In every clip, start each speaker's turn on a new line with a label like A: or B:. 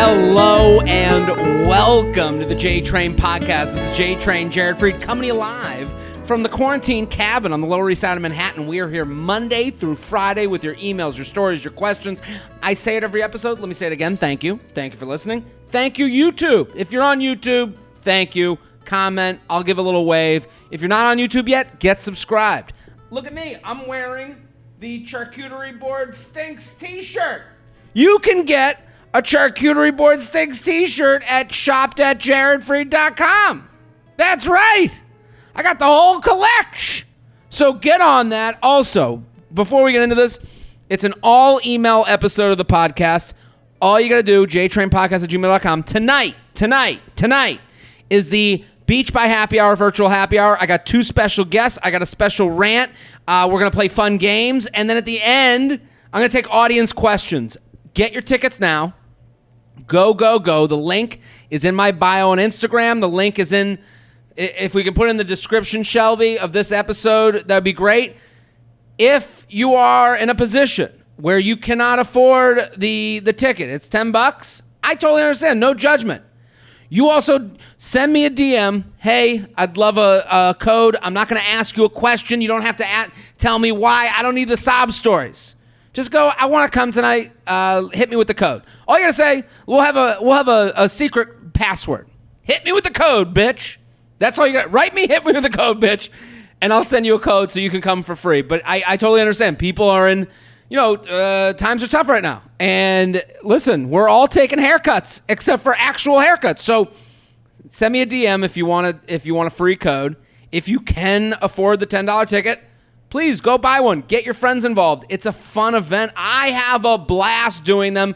A: Hello and welcome to the J-Train podcast. This is J-Train, Jared Freid, coming to you live from the quarantine cabin on the Lower East Side of Manhattan. We are here Monday through Friday with your emails, your stories, your questions. I say it every episode. Let me say it again. Thank you. Thank you for listening. Thank you, YouTube. If you're on YouTube, thank you. Comment. I'll give a little wave. If you're not on YouTube yet, get subscribed. Look at me. I'm wearing the Charcuterie Board Stinks t-shirt. You can get a Charcuterie Board Stinks t-shirt at shop.jaredfreid.com. That's right. I got the whole collection. So get on that. Also, before we get into this, it's an all-email episode of the podcast. All you got to do, jtrainpodcast@gmail.com. Tonight is the Beach by Happy Hour virtual happy hour. I got two special guests. I got a special rant. We're going to play fun games. And then at the end, I'm going to take audience questions. Get your tickets now. Go. The link is in my bio on Instagram. The link is in, if we can put in the description, Shelby, of this episode, that'd be great. If you are in a position where you cannot afford the ticket, it's $10. I totally understand. No judgment. You also send me a DM. Hey, I'd love a code. I'm not going to ask you a question. You don't have to tell me why. I don't need the sob stories. Just go, I want to come tonight. Hit me with the code. All you got to say, we'll have a secret password. Hit me with the code, bitch. That's all you got. Write me, hit me with the code, bitch. And I'll send you a code so you can come for free. But I totally understand. People are in, times are tough right now. And listen, we're all taking haircuts except for actual haircuts. So send me a DM if you want a free code. If you can afford the $10 ticket, please go buy one. Get your friends involved. It's a fun event. I have a blast doing them,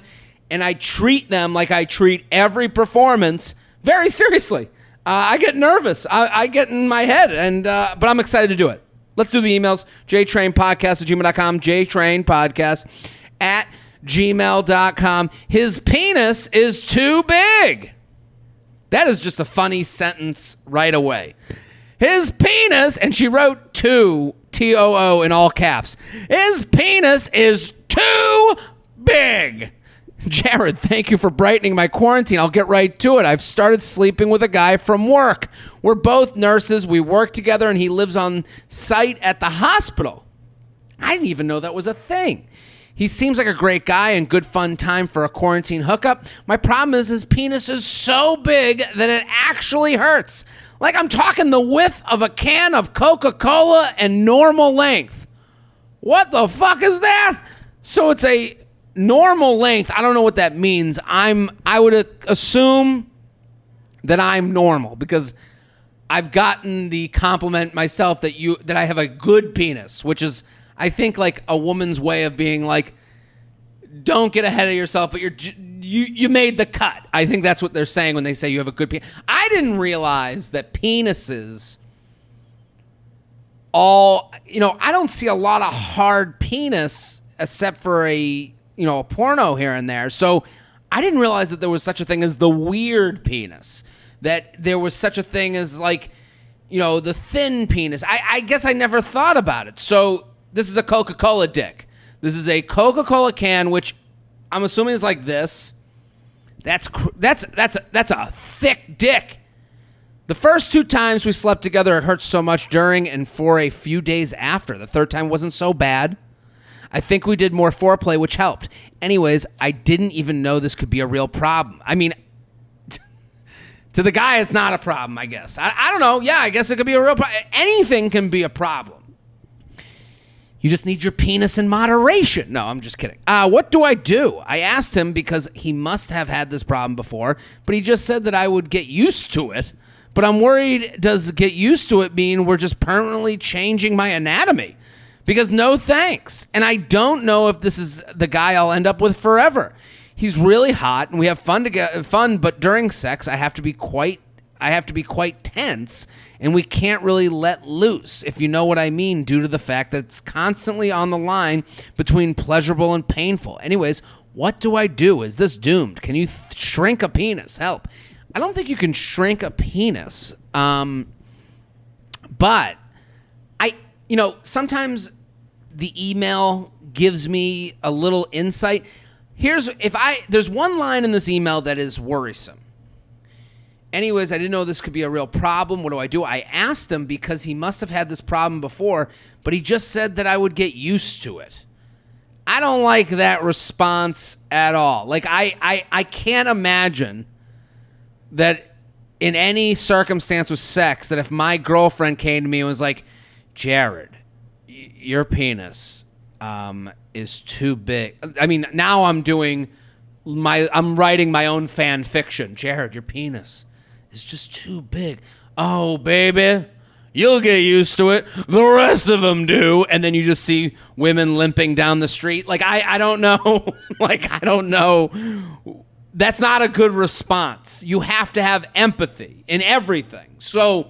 A: and I treat them like I treat every performance very seriously. I get nervous. I get in my head, but I'm excited to do it. Let's do the emails. jtrainpodcast@gmail.com. jtrainpodcast@gmail.com. His penis is too big. That is just a funny sentence right away. His penis, and she wrote two, T-O-O in all caps. His penis is too big. Jared, thank you for brightening my quarantine. I'll get right to it. I've started sleeping with a guy from work. We're both nurses. We work together, and he lives on site at the hospital. I didn't even know that was a thing. He seems like a great guy and good fun time for a quarantine hookup. My problem is his penis is so big that it actually hurts. Like I'm talking the width of a can of Coca-Cola and normal length. What the fuck is that? So it's a normal length. I don't know what that means. I would assume that I'm normal because I've gotten the compliment myself that I have a good penis, which is I think like a woman's way of being like, don't get ahead of yourself, but you made the cut. I think that's what they're saying when they say you have a good penis. I didn't realize that penises I don't see a lot of hard penis except for a porno here and there. So I didn't realize that there was such a thing as the weird penis, that there was such a thing as the thin penis. I guess I never thought about it. So this is a Coca-Cola dick. This is a Coca-Cola can, which I'm assuming is like this. That's a thick dick. The first two times we slept together, it hurt so much during and for a few days after. The third time wasn't so bad. I think we did more foreplay, which helped. Anyways, I didn't even know this could be a real problem. I mean, to the guy, it's not a problem, I guess. I don't know. Yeah, I guess it could be a real problem. Anything can be a problem. You just need your penis in moderation. No, I'm just kidding. What do? I asked him because he must have had this problem before, but he just said that I would get used to it. But I'm worried, does get used to it mean we're just permanently changing my anatomy? Because no thanks. And I don't know if this is the guy I'll end up with forever. He's really hot and we have fun, but during sex I have to be quite tense and we can't really let loose, if you know what I mean, due to the fact that it's constantly on the line between pleasurable and painful. Anyways, what do? Is this doomed? Can you shrink a penis? Help. I don't think you can shrink a penis. But sometimes the email gives me a little insight. There's one line in this email that is worrisome. Anyways, I didn't know this could be a real problem. What do? I asked him because he must have had this problem before, but he just said that I would get used to it. I don't like that response at all. Like, I can't imagine that in any circumstance with sex that if my girlfriend came to me and was like, Jared, your penis is too big. I mean, now I'm writing my own fan fiction. Jared, your penis is just too big. Oh, baby, you'll get used to it. The rest of them do. And then you just see women limping down the street. Like, I don't know. Like, I don't know. That's not a good response. You have to have empathy in everything. So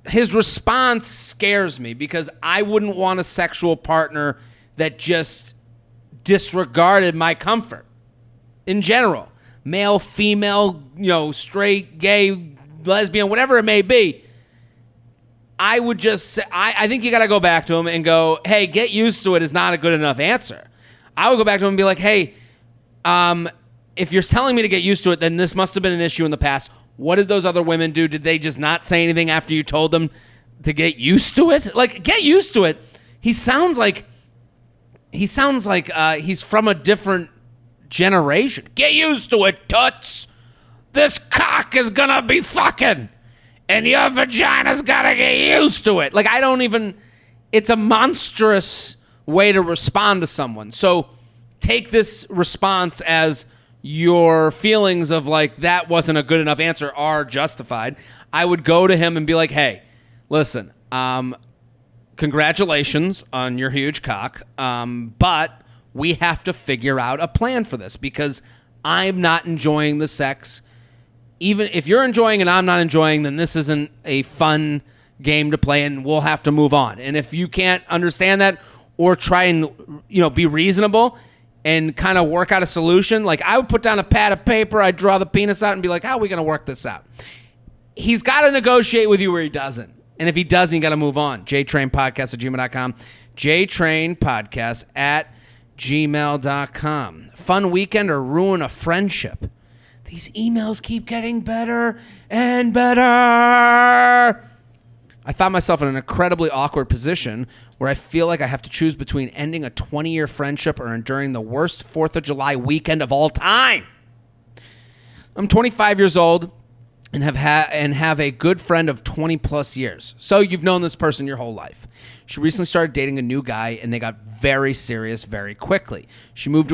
A: his response scares me because I wouldn't want a sexual partner that just disregarded my comfort in general. Male, female, straight, gay, lesbian, whatever it may be. I would just say, I think you got to go back to him and go, hey, get used to it is not a good enough answer. I would go back to him and be like, hey, if you're telling me to get used to it, then this must have been an issue in the past. What did those other women do? Did they just not say anything after you told them to get used to it? Like, get used to it. He sounds like he's from a different generation. Get used to it, toots. This cock is gonna be fucking, and your vagina's gotta get used to it. Like, it's a monstrous way to respond to someone. So take this response as your feelings of like, that wasn't a good enough answer are justified. I would go to him and be like, hey, listen, congratulations on your huge cock, but we have to figure out a plan for this because I'm not enjoying the sex. Even if you're enjoying and I'm not enjoying, then this isn't a fun game to play and we'll have to move on. And if you can't understand that or try and, be reasonable and kind of work out a solution, like I would put down a pad of paper, I'd draw the penis out and be like, how are we going to work this out? He's got to negotiate with you where he doesn't. And if he doesn't, you got to move on. jtrainpodcast@gmail.com. jtrainpodcast@gmail.com. Fun weekend or ruin a friendship? These emails keep getting better and better. I found myself in an incredibly awkward position where I feel like I have to choose between ending a 20-year friendship or enduring the worst 4th of July weekend of all time. I'm 25 years old and have a good friend of 20 plus years. So you've known this person your whole life. She recently started dating a new guy and they got very serious very quickly. She moved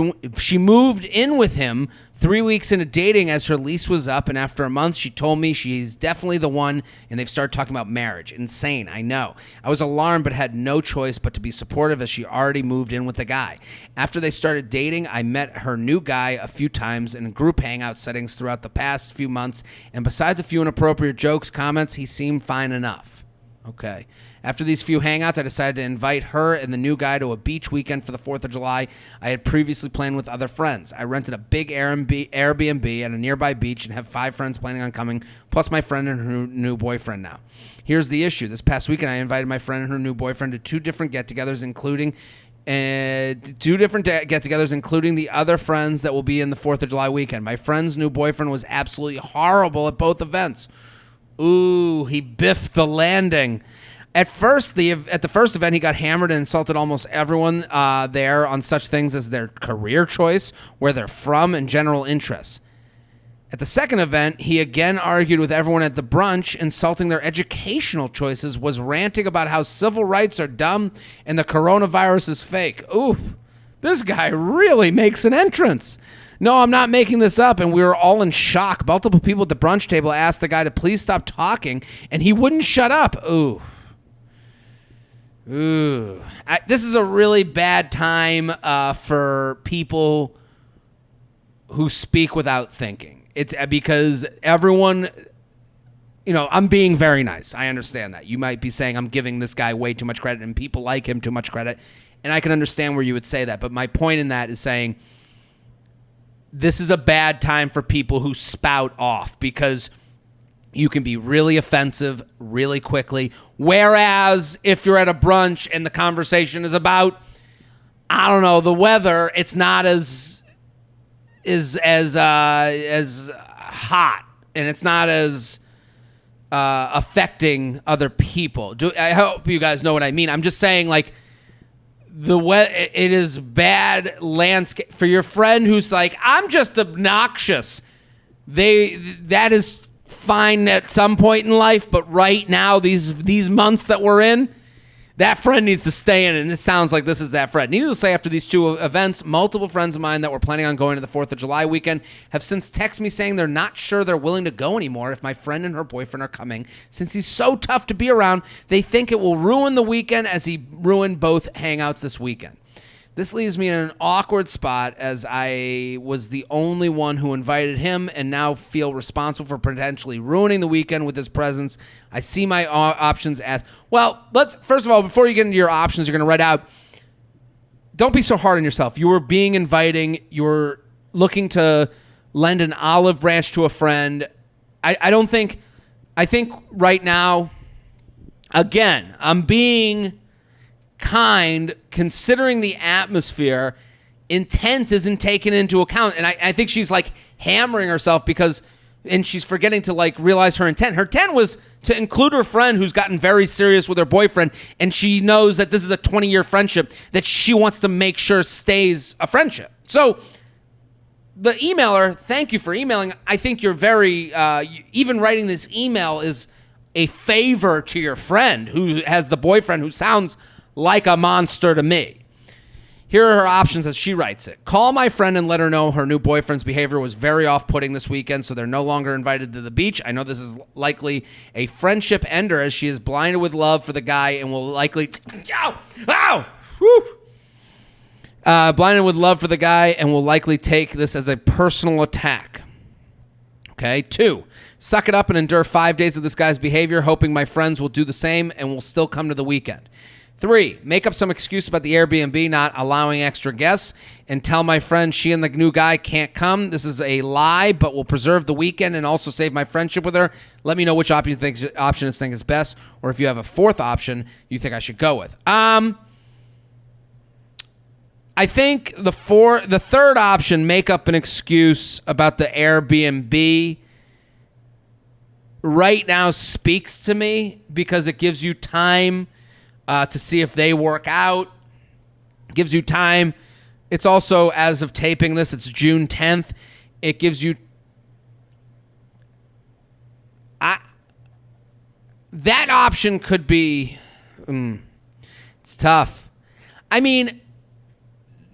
A: in with him 3 weeks into dating as her lease was up, and after a month she told me she's definitely the one and they've started talking about marriage. Insane, I know. I was alarmed but had no choice but to be supportive as she already moved in with the guy. After they started dating, I met her new guy a few times in group hangout settings throughout the past few months, and besides a few inappropriate jokes, comments, he seemed fine enough. Okay. After these few hangouts, I decided to invite her and the new guy to a beach weekend for the 4th of July I had previously planned with other friends. I rented a big Airbnb at a nearby beach and have 5 friends planning on coming, plus my friend and her new boyfriend now. Here's the issue. This past weekend, I invited my friend and her new boyfriend to 2 different get-togethers, including the other friends that will be in the 4th of July weekend. My friend's new boyfriend was absolutely horrible at both events. Ooh, he biffed the landing. At the first event, he got hammered and insulted almost everyone there on such things as their career choice, where they're from, and general interests. At the second event, he again argued with everyone at the brunch, insulting their educational choices, was ranting about how civil rights are dumb and the coronavirus is fake. Ooh, this guy really makes an entrance. No, I'm not making this up, and we were all in shock. Multiple people at the brunch table asked the guy to please stop talking, and he wouldn't shut up. Ooh. This is a really bad time for people who speak without thinking. It's because everyone, I'm being very nice. I understand that. You might be saying I'm giving this guy way too much credit and people like him too much credit, and I can understand where you would say that. But my point in that is saying this is a bad time for people who spout off because you can be really offensive really quickly. Whereas if you're at a brunch and the conversation is about, I don't know, the weather, it's not as as hot, and it's not as affecting other people. I hope you guys know what I mean. I'm just saying, like, it is bad landscape for your friend who's like, I'm just obnoxious. That is fine at some point in life, but right now, these months that we're in, that friend needs to stay in, and it sounds like this is that friend. Needless to say, after these two events, multiple friends of mine that were planning on going to the 4th of July weekend have since texted me saying they're not sure they're willing to go anymore if my friend and her boyfriend are coming. Since he's so tough to be around, they think it will ruin the weekend as he ruined both hangouts this weekend. This leaves me in an awkward spot as I was the only one who invited him and now feel responsible for potentially ruining the weekend with his presence. I see my options as, well, first of all, before you get into your options you're going to write out, don't be so hard on yourself. You were being inviting. You were looking to lend an olive branch to a friend. I think right now, again, I'm being kind, considering the atmosphere. Intent isn't taken into account, and I think she's like hammering herself and she's forgetting to like realize her intent. Her intent was to include her friend who's gotten very serious with her boyfriend, and she knows that this is a 20-year friendship that she wants to make sure stays a friendship. So the emailer, thank you for emailing. I think you're very, even writing this email is a favor to your friend who has the boyfriend who sounds like a monster to me. Here are her options as she writes it. Call my friend and let her know her new boyfriend's behavior was very off-putting this weekend, so they're no longer invited to the beach. I know this is likely a friendship ender as she is blinded with love for the guy and will likely... blinded with love for the guy and will likely take this as a personal attack. Okay, 2. Suck it up and endure 5 days of this guy's behavior, hoping my friends will do the same and will still come to the weekend. 3, make up some excuse about the Airbnb not allowing extra guests and tell my friend she and the new guy can't come. This is a lie, but will preserve the weekend and also save my friendship with her. Let me know which option you think is best, or if you have a 4th option you think I should go with. I think the 3rd option, make up an excuse about the Airbnb, right now speaks to me because it gives you time to see if they work out. Gives you time. It's also, as of taping this, it's June 10th. It gives you... that option could be... it's tough. I mean,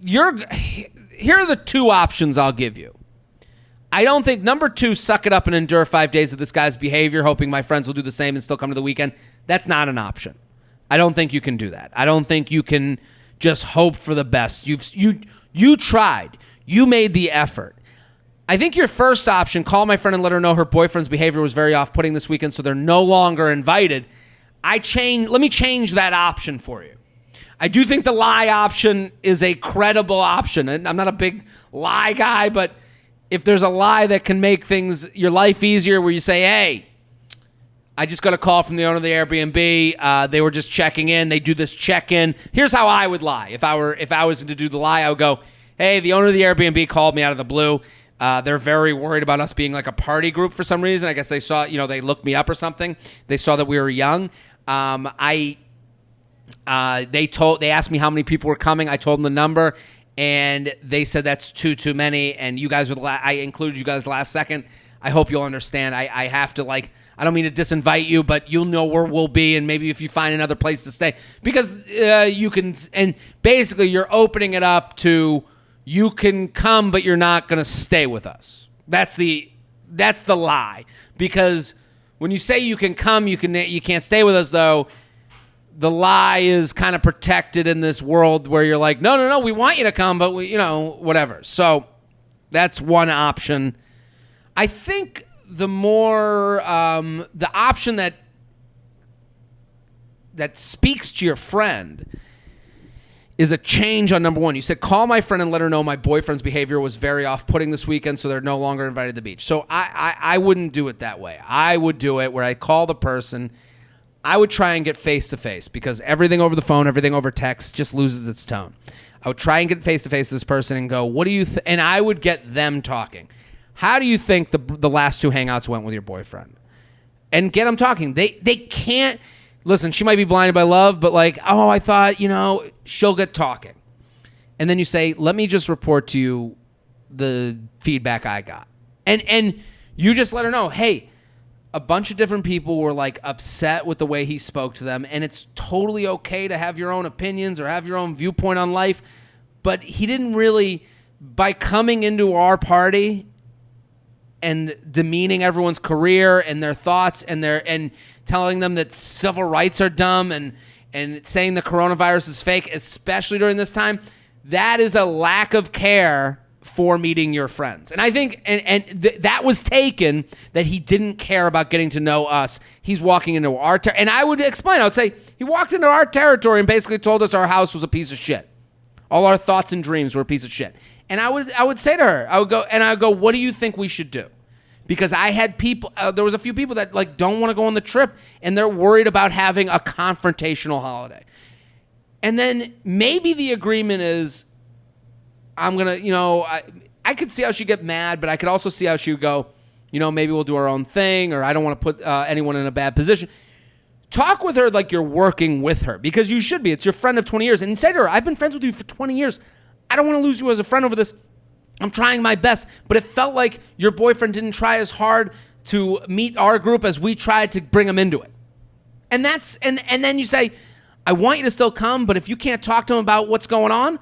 A: here are the 2 options I'll give you. I don't think... Number 2, suck it up and endure 5 days of this guy's behavior, hoping my friends will do the same and still come to the weekend. That's not an option. I don't think you can do that. I don't think you can just hope for the best. You tried. You made the effort. I think your first option, call my friend and let her know her boyfriend's behavior was very off-putting this weekend, so they're no longer invited. Let me change that option for you. I do think the lie option is a credible option. And I'm not a big lie guy, but if there's a lie that can make your life easier, where you say, hey, I just got a call from the owner of the Airbnb. They were just checking in. They do this check-in. Here's how I would lie. If I was to do the lie, I would go, hey, the owner of the Airbnb called me out of the blue. They're very worried about us being like a party group for some reason. I guess they saw, they looked me up or something. They saw that we were young. They asked me how many people were coming. I told them the number, and they said that's too many. And you guys I included you guys last second. I hope you'll understand. I have to I don't mean to disinvite you, but you'll know where we'll be, and maybe if you find another place to stay, because you can. And basically, you're opening it up to you can come, but you're not going to stay with us. That's the lie. Because when you say you can come, you can't stay with us, though. The lie is kind of protected in this world where you're like, no, we want you to come, but whatever. So that's one option. I think the more the option that speaks to your friend is a change on number 1. You said, call my friend and let her know my boyfriend's behavior was very off-putting this weekend, so they're no longer invited to the beach. So I wouldn't do it that way. I would do it where I call the person. I would try and get face-to-face, because everything over the phone, everything over text just loses its tone. I would try and get face-to-face with this person and go, what do you and I would get them talking. How do you think the last 2 hangouts went with your boyfriend? And get them talking. They can't, listen, she might be blinded by love, but like, oh, I thought, she'll get talking. And then you say, let me just report to you the feedback I got. And you just let her know, hey, a bunch of different people were like upset with the way he spoke to them, and it's totally okay to have your own opinions or have your own viewpoint on life, but he didn't really, by coming into our party and demeaning everyone's career and their thoughts and telling them that civil rights are dumb and saying the coronavirus is fake, especially during this time, that is a lack of care for meeting your friends. And I think that was taken that he didn't care about getting to know us. He's walking into our territory. And I would explain. I would say, he walked into our territory and basically told us our house was a piece of shit. All our thoughts and dreams were a piece of shit. And I would say to her, I would go, what do you think we should do? Because I had people, there was a few people that like don't want to go on the trip and they're worried about having a confrontational holiday. And then maybe the agreement is, I'm going to, I could see how she'd get mad, but I could also see how she would go, maybe we'll do our own thing, or I don't want to put anyone in a bad position. Talk with her like you're working with her, because you should be. It's your friend of 20 years. And say to her, I've been friends with you for 20 years. I don't want to lose you as a friend over this. I'm trying my best. But it felt like your boyfriend didn't try as hard to meet our group as we tried to bring him into it. And and then you say, I want you to still come, but if you can't talk to him about what's going on,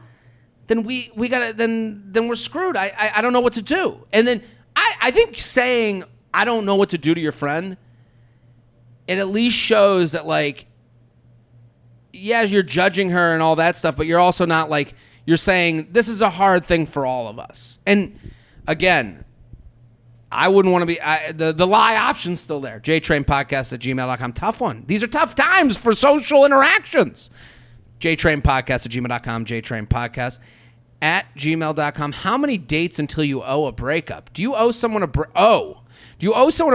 A: then we gotta then we're screwed. I don't know what to do. And then I think saying I don't know what to do to your friend, it at least shows that like, yes, you're judging her and all that stuff, but you're also not like, you're saying this is a hard thing for all of us. And again, I wouldn't want to be the lie option's still there. jtrainpodcast@gmail.com. Tough one. These are tough times for social interactions. jtrainpodcast@gmail.com. jtrainpodcast@gmail.com. How many dates until you owe a breakup? Do you owe someone a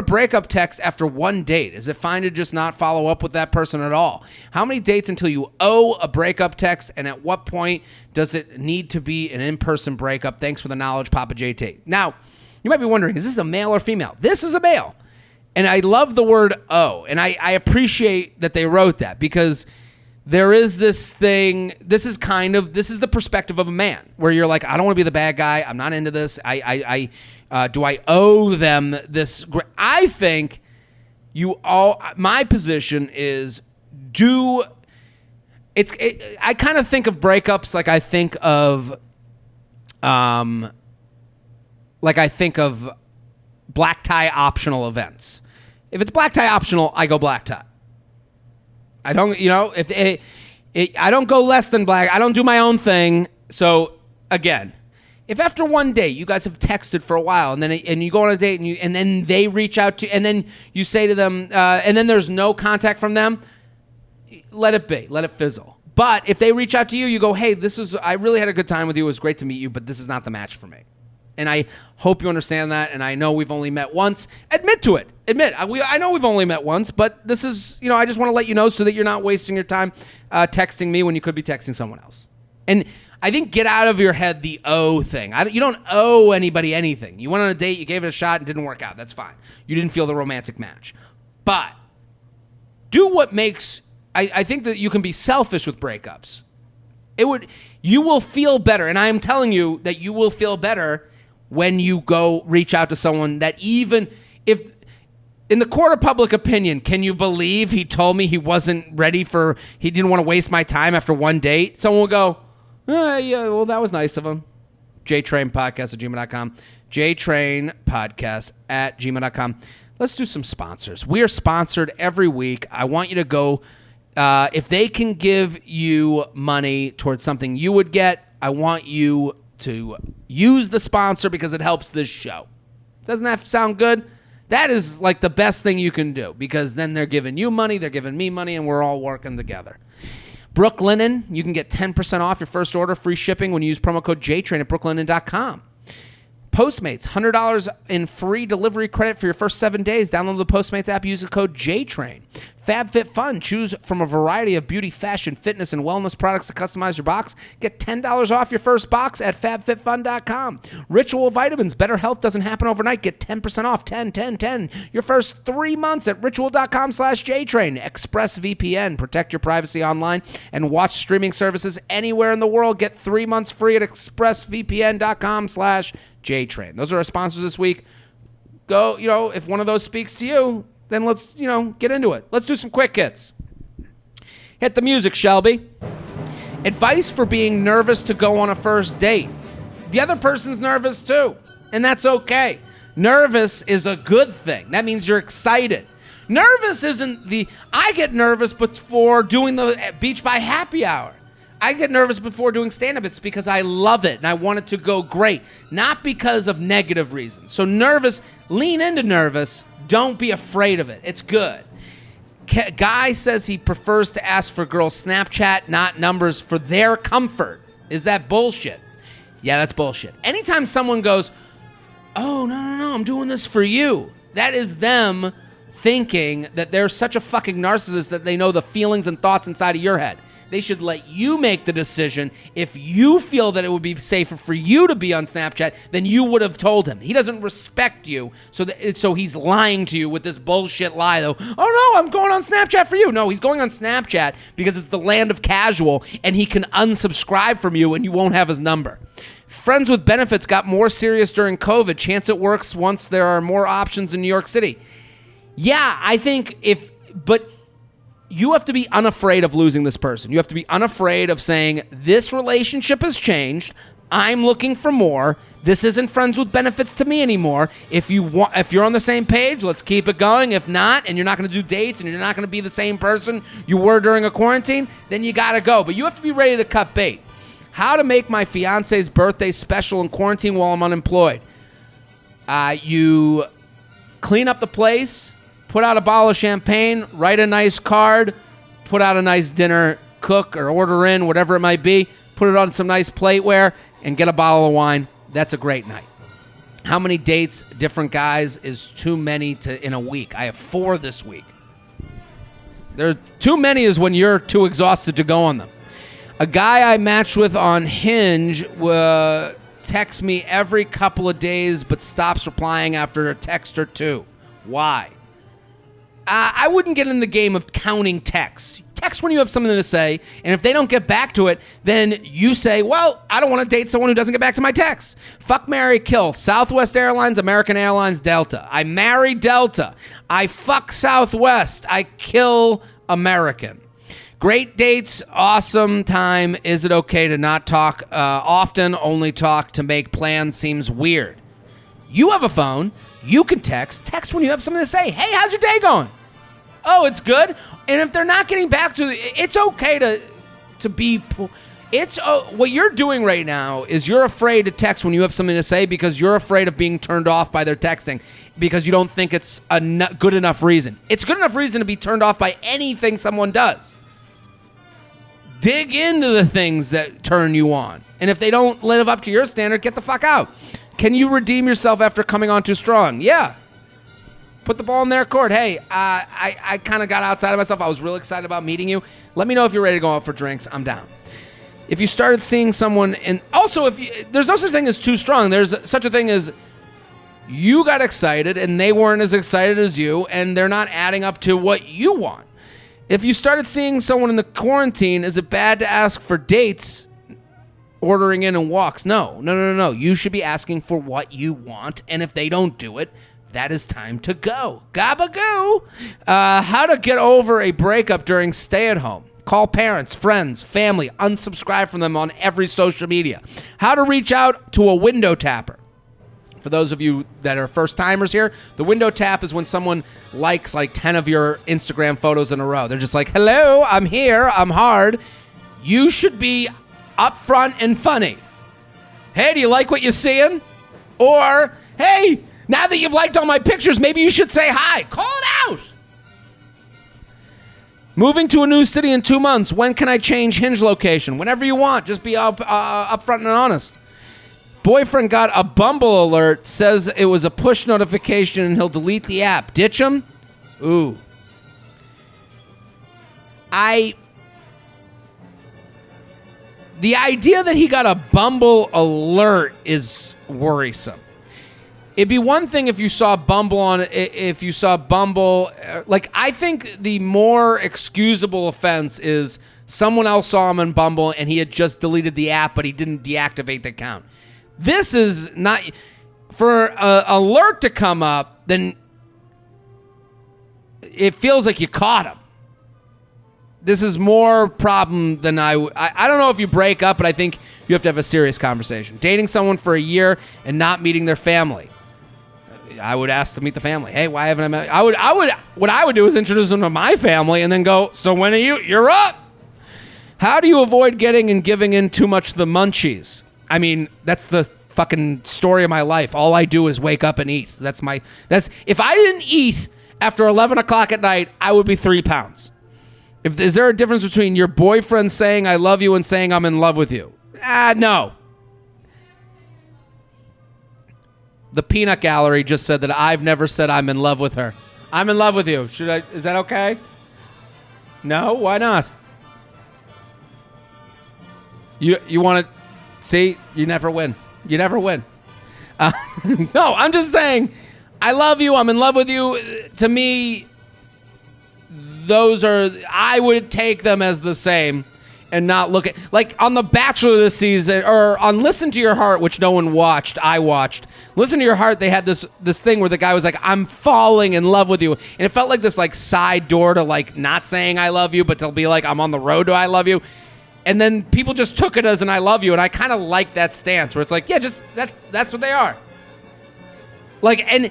A: breakup text after one date? Is it fine to just not follow up with that person at all? How many dates until you owe a breakup text, and at what point does it need to be an in-person breakup? Thanks for the knowledge, Papa JT. Now, you might be wondering, is this a male or female? This is a male. And I love the word owe, and I appreciate that they wrote that, because there is this thing, this is the perspective of a man, where you're like, I don't want to be the bad guy. I'm not into this. Do I owe them this? I think my position is I kind of think of breakups like I think of black tie optional events. If it's black tie optional, I go black tie. I don't, I don't go less than black. I don't do my own thing. So again, if after one date you guys have texted for a while and you go on a date and then they reach out to, and then you say to them, and then there's no contact from them, let it be, let it fizzle. But if they reach out to you, you go, hey, I really had a good time with you. It was great to meet you, but this is not the match for me. And I hope you understand that. And I know we've only met once. Admit to it. I know we've only met once, but this is, I just want to let you know so that you're not wasting your time texting me when you could be texting someone else. And I think get out of your head the owe thing. You don't owe anybody anything. You went on a date, you gave it a shot, and it didn't work out. That's fine. You didn't feel the romantic match. But do what makes... I think that you can be selfish with breakups. You will feel better, and I am telling you that you will feel better when you go reach out to someone that, even if in the court of public opinion, can you believe he told me he didn't want to waste my time after one date? Someone will go, yeah, well, that was nice of him. jtrainpodcast@gmail.com. jtrainpodcast@gmail.com. Let's do some sponsors. We are sponsored every week. I want you to go, if they can give you money towards something you would get, I want you to use the sponsor because it helps this show. Doesn't that sound good? That is like the best thing you can do, because then they're giving you money, they're giving me money, and we're all working together. Brooklinen, you can get 10% off your first order, free shipping when you use promo code JTrain at brooklinen.com. Postmates, $100 in free delivery credit for your first 7 days. Download the Postmates app, use the code JTrain. FabFitFun. Choose from a variety of beauty, fashion, fitness, and wellness products to customize your box. Get $10 off your first box at fabfitfun.com. Ritual Vitamins. Better health doesn't happen overnight. Get 10% off, 10 your first 3 months at ritual.com/JTrain. ExpressVPN. Protect your privacy online and watch streaming services anywhere in the world. Get 3 months free at expressvpn.com/JTrain. Those are our sponsors this week. Go, if one of those speaks to you, then let's, get into it. Let's do some quick hits. Hit the music, Shelby. Advice for being nervous to go on a first date. The other person's nervous too, and that's okay. Nervous is a good thing. That means you're excited. Nervous isn't I get nervous before doing the Beach by Happy Hour. I get nervous before doing stand-up. It's because I love it and I want it to go great, not because of negative reasons. So lean into nervous. Don't be afraid of it. It's good. Guy says he prefers to ask for girls' Snapchat, not numbers, for their comfort. Is that bullshit? Yeah, that's bullshit. Anytime someone goes, oh, no, I'm doing this for you, that is them thinking that they're such a fucking narcissist that they know the feelings and thoughts inside of your head. They should let you make the decision. If you feel that it would be safer for you to be on Snapchat, then you would have told him. He doesn't respect you, so he's lying to you with this bullshit lie, though. Oh, no, I'm going on Snapchat for you. No, he's going on Snapchat because it's the land of casual, and he can unsubscribe from you, and you won't have his number. Friends with benefits got more serious during COVID. Chance it works once there are more options in New York City. Yeah, I think but you have to be unafraid of losing this person. You have to be unafraid of saying, this relationship has changed. I'm looking for more. This isn't friends with benefits to me anymore. If you're on the same page, let's keep it going. If not, and you're not going to do dates and you're not going to be the same person you were during a quarantine, then you got to go. But you have to be ready to cut bait. How to make my fiance's birthday special in quarantine while I'm unemployed. You clean up the place, put out a bottle of champagne, write a nice card, put out a nice dinner, cook or order in, whatever it might be, put it on some nice plateware, and get a bottle of wine. That's a great night. How many dates, different guys, is too many in a week? I have 4 this week. Too many is when you're too exhausted to go on them. A guy I matched with on Hinge texts me every couple of days but stops replying after a text or two. Why? I wouldn't get in the game of counting texts. Text when you have something to say, and if they don't get back to it, then you say, well, I don't want to date someone who doesn't get back to my text. Fuck, marry, kill. Southwest Airlines, American Airlines, Delta. I marry Delta. I fuck Southwest. I kill American. Great dates, awesome time. Is it okay to not talk often, only talk to make plans seems weird? You have a phone. You can text. Text when you have something to say. Hey, how's your day going? Oh, it's good. And if they're not getting back to it, it's okay to be. What you're doing right now is you're afraid to text when you have something to say because you're afraid of being turned off by their texting because you don't think it's a good enough reason. It's good enough reason to be turned off by anything someone does. Dig into the things that turn you on. And if they don't live up to your standard, get the fuck out. Can you redeem yourself after coming on too strong? Yeah. Put the ball in their court. Hey, I kind of got outside of myself. I was really excited about meeting you. Let me know if you're ready to go out for drinks. I'm down. If you started seeing someone, and also there's no such thing as too strong. There's such a thing as you got excited and they weren't as excited as you, and they're not adding up to what you want. If you started seeing someone in the quarantine, is it bad to ask for dates? Ordering in and walks. No. You should be asking for what you want, and if they don't do it, that is time to go. Gabagoo. How to get over a breakup during stay-at-home. Call parents, friends, family. Unsubscribe from them on every social media. How to reach out to a window tapper. For those of you that are first-timers here, the window tap is when someone likes like 10 of your Instagram photos in a row. They're just like, hello, I'm here, I'm hard. You should be upfront and funny. Hey, do you like what you're seeing? Or, hey, now that you've liked all my pictures, maybe you should say hi. Call it out. Moving to a new city in 2 months. When can I change Hinge location? Whenever you want. Just be upfront and honest. Boyfriend got a Bumble alert, says it was a push notification and he'll delete the app. Ditch him? Ooh. The idea that he got a Bumble alert is worrisome. It'd be one thing if you saw Bumble like, I think the more excusable offense is someone else saw him on Bumble and he had just deleted the app, but he didn't deactivate the account. This is not, for an alert to come up, then it feels like you caught him. This is more problem than I don't know if you break up, but I think you have to have a serious conversation. Dating someone for a year and not meeting their family. I would ask to meet the family. Hey, why haven't I met? What I would do is introduce them to my family and then go, so when are you? You're up. How do you avoid getting and giving in too much the munchies? I mean, that's the fucking story of my life. All I do is wake up and eat. That's if I didn't eat after 11 o'clock at night, I would be 3 pounds. Is there a difference between your boyfriend saying I love you and saying I'm in love with you? No. The Peanut Gallery just said that I've never said I'm in love with her. I'm in love with you. Is that okay? No? Why not? You want to see? You never win. You never win. No, I'm just saying I love you. I'm in love with you. To me, I would take them as the same and not look at, like on The Bachelor this season, or on Listen to Your Heart, which no one watched, I watched. Listen to Your Heart, they had this thing where the guy was like, I'm falling in love with you. And it felt like this like side door to like not saying I love you, but to be like, I'm on the road to I love you. And then people just took it as an I love you. And I kind of like that stance where it's like, yeah, just that's what they are. Like, and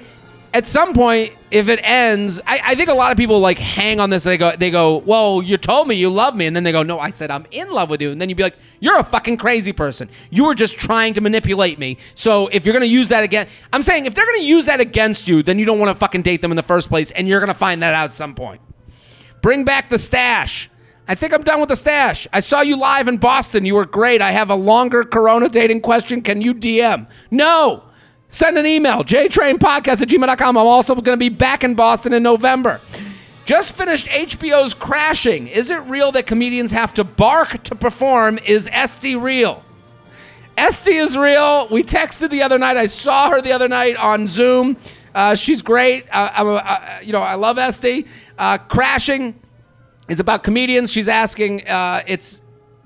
A: at some point, if it ends, I think a lot of people like hang on this. They go, well, you told me you love me. And then they go, no, I said I'm in love with you. And then you'd be like, you're a fucking crazy person. You were just trying to manipulate me. So if you're going to use that again, I'm saying if they're going to use that against you, then you don't want to fucking date them in the first place. And you're going to find that out at some point. Bring back the stash. I think I'm done with the stash. I saw you live in Boston. You were great. I have a longer Corona dating question. Can you DM? No. Send an email, jtrainpodcast@gmail.com. I'm also going to be back in Boston in November. Just finished HBO's Crashing. Is it real that comedians have to bark to perform? Is Esty real? Esty is real. We texted the other night. I saw her the other night on Zoom. She's great. I love Esty. Crashing is about comedians. She's asking,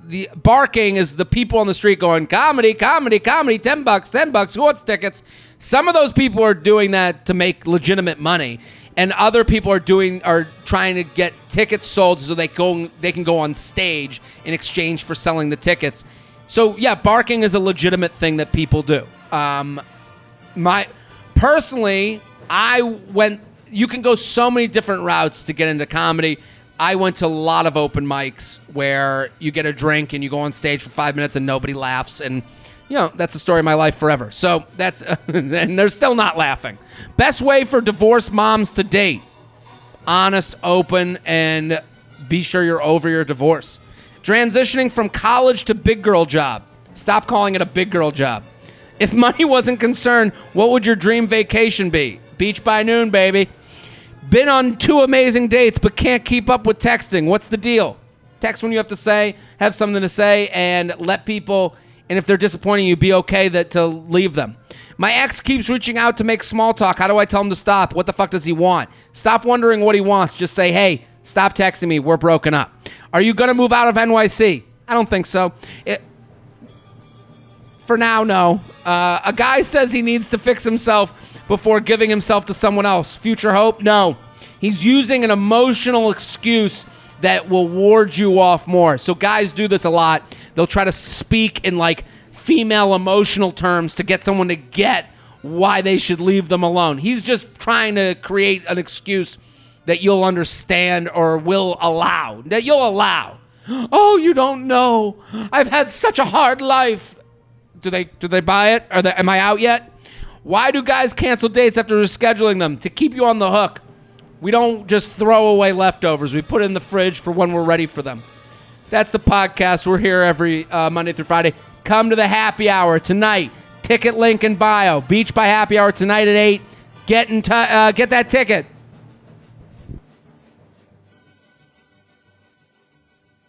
A: the barking is the people on the street going, comedy, comedy, comedy, $10, who wants tickets? Some of those people are doing that to make legitimate money, and other people are trying to get tickets sold so they can go on stage in exchange for selling the tickets. So yeah, barking is a legitimate thing that people do. Personally, you can go so many different routes to get into comedy. I went to a lot of open mics where you get a drink and you go on stage for 5 minutes and nobody laughs. And, that's the story of my life forever. So that's, and they're still not laughing. Best way for divorced moms to date. Honest, open, and be sure you're over your divorce. Transitioning from college to big girl job. Stop calling it a big girl job. If money wasn't concerned, what would your dream vacation be? Beach by noon, baby. Been on 2 amazing dates, but can't keep up with texting. What's the deal? Text when you have something to say, and let people, and if they're disappointing you, be okay to leave them. My ex keeps reaching out to make small talk. How do I tell him to stop? What the fuck does he want? Stop wondering what he wants. Just say, hey, stop texting me. We're broken up. Are you going to move out of NYC? I don't think so. For now, no. A guy says he needs to fix himself before giving himself to someone else. Future hope? No. He's using an emotional excuse that will ward you off more. So guys do this a lot. They'll try to speak in like female emotional terms to get someone to get why they should leave them alone. He's just trying to create an excuse that you'll understand or will allow. That you'll allow. Oh, you don't know. I've had such a hard life. Do they buy it? Am I out yet? Why do guys cancel dates after rescheduling them? To keep you on the hook. We don't just throw away leftovers. We put it in the fridge for when we're ready for them. That's the podcast. We're here every Monday through Friday. Come to the happy hour tonight. Ticket link in bio. Beach by happy hour tonight at 8. Get that ticket.